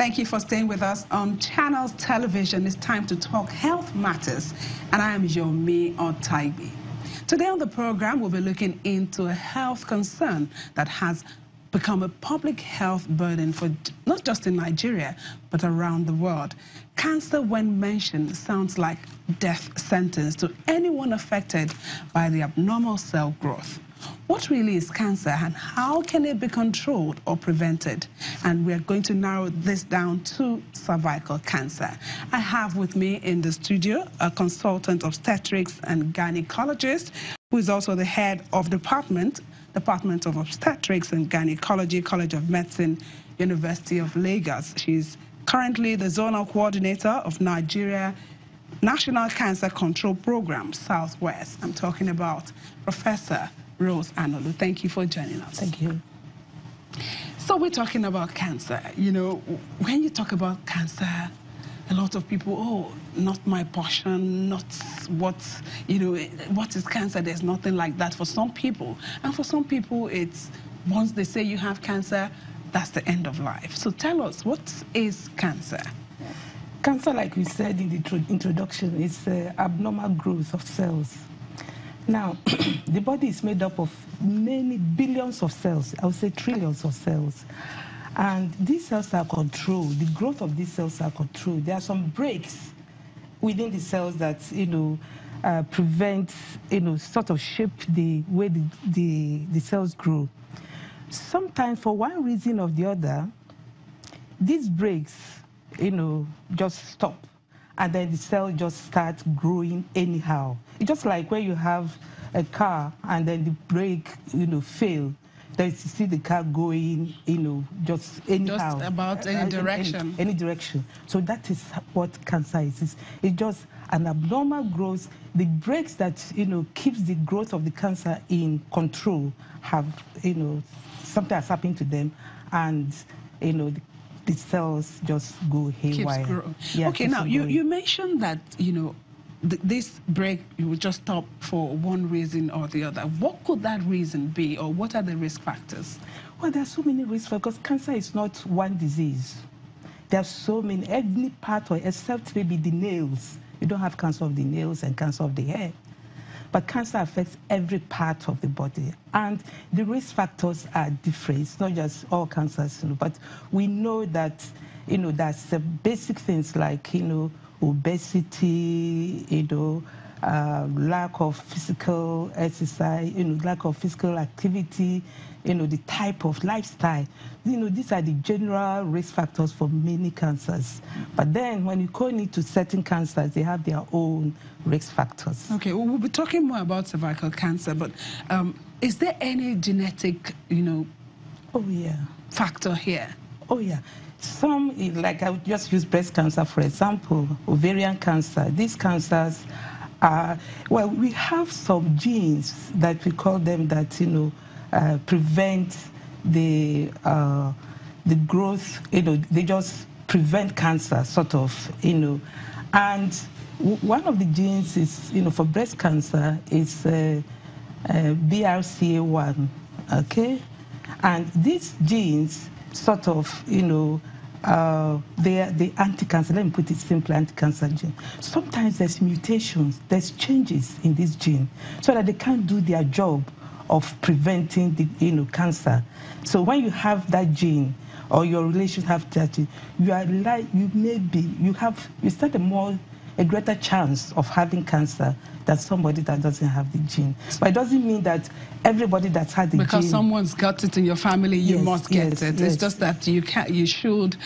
Thank you for staying with us on Channels Television. It's time to talk health matters, and I am Yomi Otaibi. Today on the program, we'll be looking into a health concern that has become a public health burden for not just in Nigeria, but around the world. Cancer, when mentioned, sounds like death sentence to anyone affected by the abnormal cell growth. What really is cancer and how can it be controlled or prevented? And we're going to narrow this down to cervical cancer. I have with me in the studio a consultant obstetrics and gynecologist who is also the head of Department of Obstetrics and Gynecology, College of Medicine, University of Lagos. She's currently the zonal coordinator of Nigeria National Cancer Control Program, Southwest. I'm talking about Professor Rose Anolu. Thank you for joining us. Thank you. So we're talking about cancer. You know, when you talk about cancer, a lot of people, oh, not my portion, not what, you know, what is cancer? There's nothing like that for some people. And for some people, it's once they say you have cancer, that's the end of life. So tell us, what is cancer? Cancer, like we said in the introduction, is abnormal growth of cells. Now, the body is made up of many billions of cells, I would say trillions of cells. And these cells are controlled. The growth of these cells are controlled. There are some breaks within the cells that, prevent, sort of shape the way the cells grow. Sometimes, for one reason or the other, these breaks, just stop. And then the cell just starts growing anyhow. It's just like when you have a car and then the brake, fail. Then you see the car going, just anyhow. Just about any direction. Any direction. So that is what cancer is. It's just an abnormal growth. The brakes that, keeps the growth of the cancer in control have, something has happened to them. And, the cells just go haywire. Keeps growing. Yeah, okay, now you mentioned that, this break, you would just stop for one reason or the other. What could that reason be, or what are the risk factors? Well, there are so many risk factors because cancer is not one disease. There are so many, any part, except maybe the nails. You don't have cancer of the nails and cancer of the hair. But cancer affects every part of the body. And the risk factors are different. It's not just all cancers, but we know that, there's basic things like, obesity, lack of physical exercise, lack of physical activity, the type of lifestyle. These are the general risk factors for many cancers. But then when you go into certain cancers, they have their own risk factors. Okay, well, we'll be talking more about cervical cancer, but is there any genetic, factor here? Oh, yeah. Some, like I would just use breast cancer, for example, ovarian cancer. These cancers are, well, we have some genes that we call them that, prevent the growth, they just prevent cancer, sort of, And one of the genes is, for breast cancer is BRCA1, okay? And these genes sort of, they are the anti-cancer, let me put it simply, anti-cancer gene. Sometimes there's mutations, there's changes in this gene so that they can't do their job of preventing the, cancer. So when you have that gene or your relation have that gene, you stand a greater chance of having cancer than somebody that doesn't have the gene. But it doesn't mean that everybody that's had the gene... Because someone's got it in your family, you must get it. It's just that you should,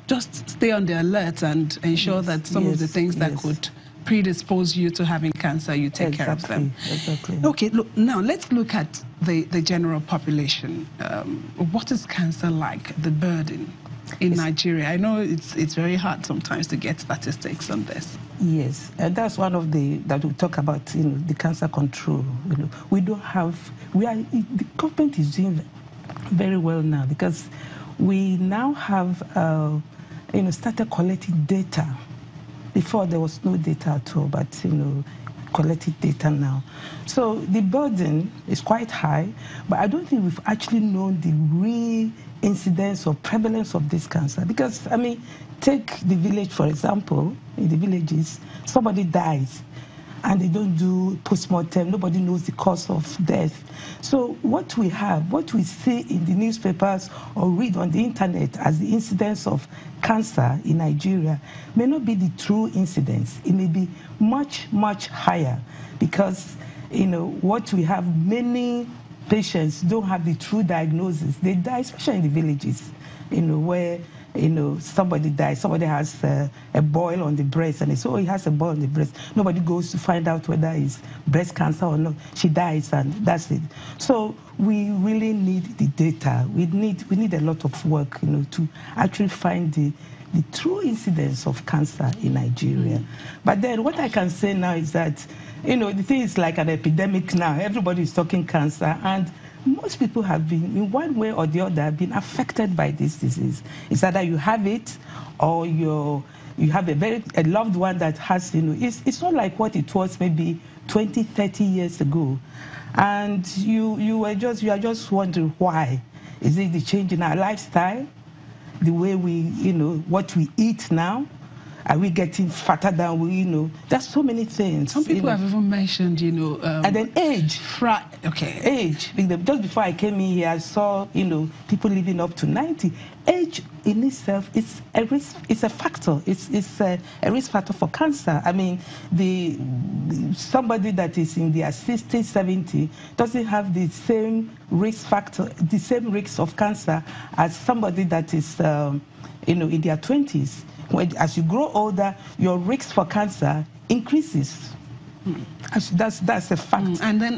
just stay on the alert and ensure that some of the things that could predispose you to having cancer, you take care of them. Exactly. Okay, look, now let's look at the general population. What is cancer like, the burden in Nigeria? I know it's very hard sometimes to get statistics on this. Yes, and that's one of that we talk about, the cancer control. We don't have, the government is doing very well now because we now have, started collecting data. Before there was no data at all, but, collecting data now. So the burden is quite high, but I don't think we've actually known the real incidence or prevalence of this cancer. Because, I mean, take the village, for example. In the villages, somebody dies, and they don't do post-mortem. Nobody knows the cause of death. So what we have, what we see in the newspapers or read on the internet as the incidence of cancer in Nigeria may not be the true incidence. It may be much, much higher because, you know, what we have, many patients don't have the true diagnosis. They die, especially in the villages, you know, where, you know, somebody dies, somebody has a boil on the breast, and they say, oh, he has a boil on the breast. Nobody goes to find out whether it's breast cancer or not. She dies, and that's it. So we really need the data. We need a lot of work, you know, to actually find the true incidence of cancer in Nigeria. But then what I can say now is that, you know, the thing is like an epidemic now. Everybody is talking cancer, and most people have been, in one way or the other, been affected by this disease. It's either you have it or you have a loved one that has, you know, it's not like what it was maybe 20, 30 years ago. And you are just wondering why. Is it the change in our lifestyle? The way we, you know, what we eat now? Are we getting fatter than we, you know? There's so many things. Some people have even mentioned, you know... and then age. Okay. Age. Just before I came in here, I saw, you know, people living up to 90. Age in itself is a risk. It's a factor. It's a risk factor for cancer. I mean, somebody that is in their 60, 70 doesn't have the same risk factor, the same risk of cancer as somebody that is, you know, in their 20s. As you grow older, your risk for cancer increases. That's a fact. And then